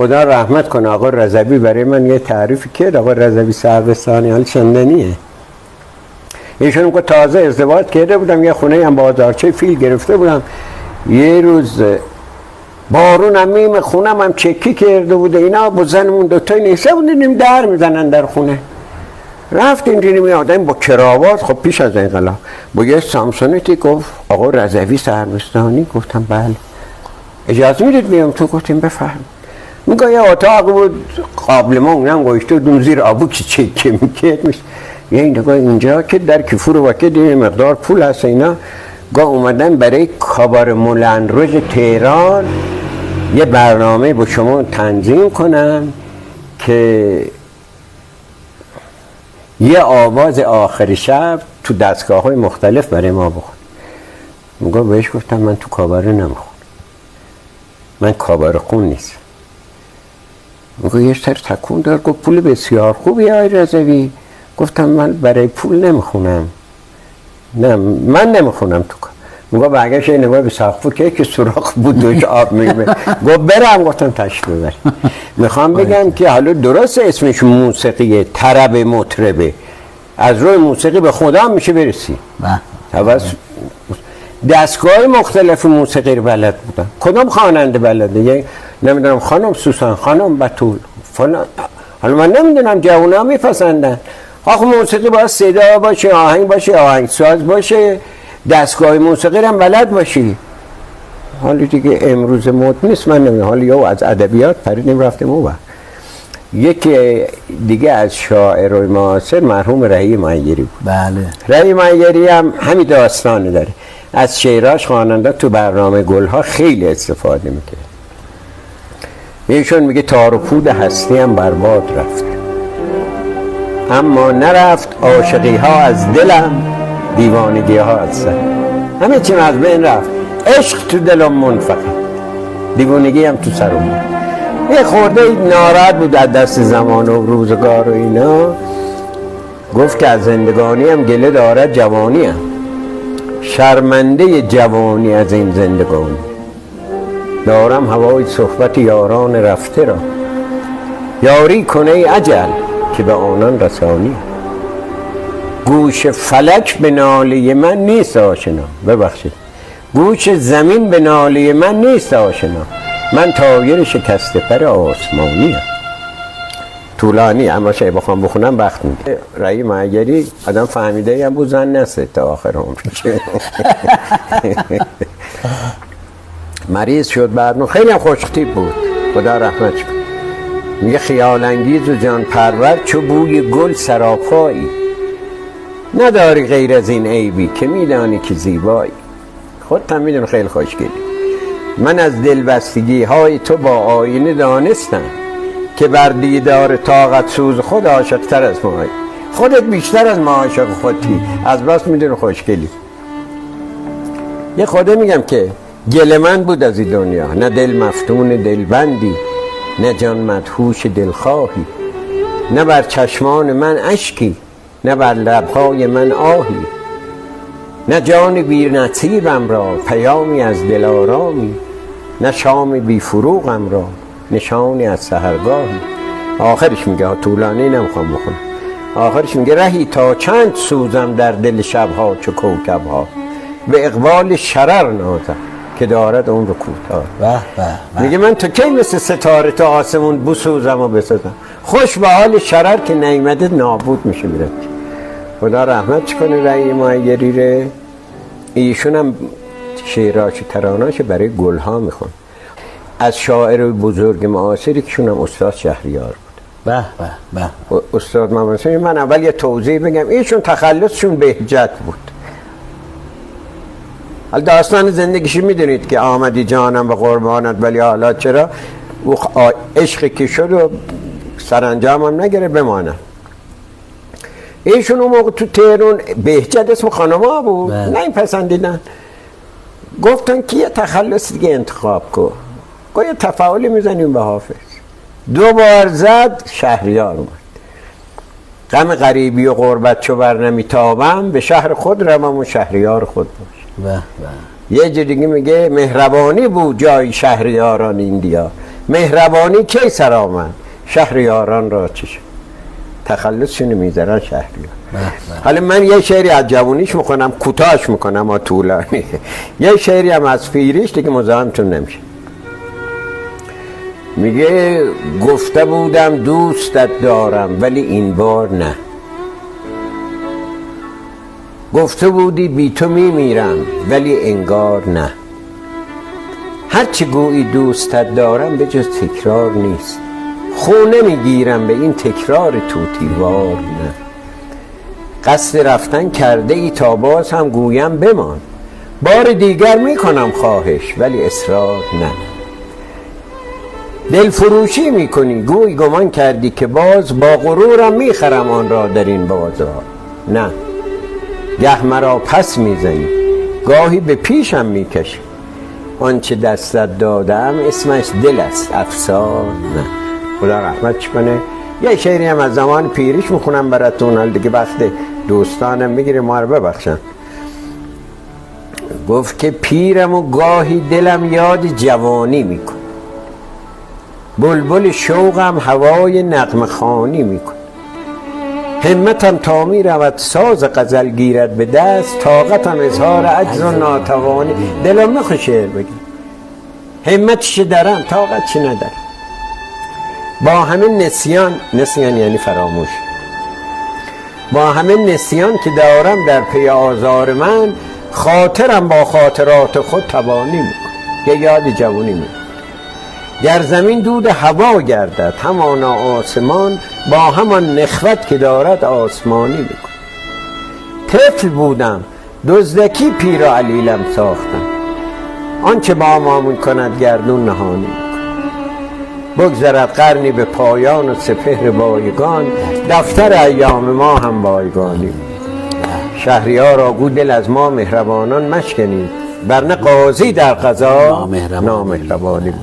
خدا رحمت کنه آقا رضوی برای من یه تعریفی کرد. آقا رضوی سروستانی حال چندانیه. ایشون که تازه ازدواج کرده بودم، یه خونه هم بازارچه فیل گرفته بودم. یه روز بارون هم خونم هم چکی کرده بوده، اینا با زنمون دوتایی نیسته بودیم در میزنن در خونه. رفت اینجوری می آدم با کراوات، خب پیش از انقلاب با یه سامسونیتی گفت آقا رضوی سروستانی. گفتم بله. اجازه میدید بیام تو؟ گفتیم بفرم. میگه یه اتاق بود قابل ما اونم گوشته دون زیر آبو که چکه میکرد میشه. یه این نگاه اینجا که در کفور وکه دیگه مقدار پول هست اینا. گاه اومدن برای کابار مولن روز تهران یه برنامه با شما تنظیم کنم که یه آواز آخر شب تو دستگاه های مختلف برای ما بخون. میگه بهش گفتم من تو کاباره نمیخونم، من کاباره خون نیست. میگه یه سر تکون دار. گفت پول بسیار خوبی آقای رضوی. گفتم من برای پول نمیخونم، نه من نمیخونم تو کار. میگه برگشت نگاه به سقف که سوراخ بود دوش آب میگه. گفت برم. گفتم تشریف ببر. میخوام بگم که حالا درست اسمش موسیقیه، طرب مطربه، از روی موسیقی به خدا هم میشه برسی. دستگاه مختلف موسیقی رو بلد بودن. کدام خواننده بلده؟ نمیدونم خانم سوسن، خانم بتول فلان. حالا من نمیدونم جوونا میپسندن. آخه موسیقی باید صدا باشه، آهنگ باشه، آهنگساز باشه، دستگاه موسیقی هم بلد باشی. حالا دیگه امروز مد نیست. من نمیدونم، حالا یا از ادبیات پریدیم رفتیم اون. یکی دیگه از شاعرای معاصر مرحوم رهی معیری بود. بله. رهی معیری هم همین داستانی داره. از شعراش خواننده تو برنامه گلها خیلی استفاده میکنه. ایشون میگه تار و پود هستی هم برباد رفت، اما نرفت عاشقی ها از دلم، دیوانگی ها از سر. همه چیم از بین رفت. عشق تو دلم منفقد، دیوانگی هم تو سرم. یه خورده ناراحت بود از دست زمان و روزگار و اینا. گفت که از زندگانی هم گله دارد جوانی هم، شرمنده جوانی از این زندگانی. دارم هوای صحبت یاران رفته را، یاری کنه ای اجل که به آنان رسانی. گوش فلک به ناله من نیست آشنا، ببخشید گوش زمین به ناله من نیست آشنا، من طایر شکسته پر آسمانی هم. طولانی اما شاید بخوام بخونم وقت میده. رهی معیری آدم فهمیده هم بود زن نسته تا آخر عمرش. مریض شد بعد. خیلی هم خوشتیپ بود، خدا رحمت کنه. میگه خیال انگیز و جان پرور چو بوی گل سراپایی، نداری غیر از این عیبی که میدانی که زیبایی. خودت هم میدونی خیلی خوشگلی. من از دلبستگی های تو با آینه دانستم که بر دیدار طاقت سوز خود عاشق تر از ماهی. خودت بیشتر از ما عاشق خودتی، از بس میدونی خوشگلی. یه خوده میگم که گل من بود از این دنیا، نه دل مفتون دلبندی، نه جان مدهوش دلخواهی، نه بر چشمان من اشکی، نه بر لبهای من آهی، نه جان بی نصیبم را پیامی از دل آرامی، نه شام بی فروغم را نشانی از سحرگاهی. آخرش میگه، طولانی نمیخوام بخونم، آخرش میگه رهی تا چند سوزم در دل شبها چو کوکبها، به اقبال شرر نازم که دارد اون رو کوتاه. میگه من تا کی مثل ستاره تا آسمون بسوزم و بسازم، خوش به حال شرر که نیمده نابود میشه میره. خدا رحمت کنه رهی معیری ره. ایشون هم شعراش تراناش برای گلها میخون. از شاعر بزرگ معاصری که هم استاد شهریار بود. استاد محمد. من اول یه توضیح بگم، ایشون تخلصشون بهجت بود. حالا داستان زندگیشی میدونید که آمدی جانم و قربانت ولی حالا چرا عشقی که شد و سرانجام هم نگره بمانم. ایشون اون موقع تو تهران بهجت اسم خانم‌ها بود، نه این پسندیدن. گفتن که یه تخلص دیگه انتخاب کن. گفت یه تفاعلی میزنیم به حافظ. 2 بار زد، شهریار اومد. غم غریبی و غربت چو بر نمیتابم، به شهر خود روم و شهریار خود باش. یه جا دیگه میگه مهربانی بود جای شهریاران این دیا، مهربانی کی سر آمد؟ شهریاران را چه شد؟ تخلصشون میذارن شهریار. حالا من یه شعری از جوونیش میکنم، کوتاهش میکنم و طولانی. یه شعری هم از پیریش دیگه مزاحمتون نمیشه. میگه گفته بودم دوستت دارم ولی این بار نه، گفته بودی بی تو میمیرم ولی انگار نه، هرچی گویی دوستت دارم به جز تکرار نیست، خونه میگیرم به این تکرار توتیوار نه، قصد رفتن کرده ای تا باز هم گویم بمان، بار دیگر میکنم خواهش ولی اصرار نه، دل فروشی میکنی گوی گمان کردی که باز با غرورم میخرم آن را در این بازار نه، گه مرا پس میزنی گاهی به پیشم میکشی، آنچه دستت دادم اسمش دل است افسار نه. خدا رحمتش کنه. یه شعری هم از زمان پیریش میخونم براتون، حال دیگه وقت دوستانم میگیره ما رو ببخشن. گفت که پیرم و گاهی دلم یاد جوانی میکن، بلبل شوقم هوای نغمه خوانی میکن، همتم تا میرود ساز غزل گیرد به دست، طاقتم اظهار عجز و ناتوانی. دلم میخواد شعر بگی، همتش دارم طاقتش ندارم، با همه نسیان یعنی فراموش، با همه نسیان که دارم در پی آزار من، خاطرم با خاطرات خود تبانی میکن. یه یاد جوانی میکن. گر زمین دود هوا گردد همانا آسمان، با همان نخوت که دارد آسمانی میکن. طفل بودم دزدکی پیر و علیلم ساختم، آنچه با ما میکند گردون نهانی میکن. بگذرد قرنی به پایان و سپهر بایگان، دفتر ایام ما هم بایگانی. شهریارا گو دل از ما مهربانان مشکنید، ورنه قاضی در قضا نامهربانی.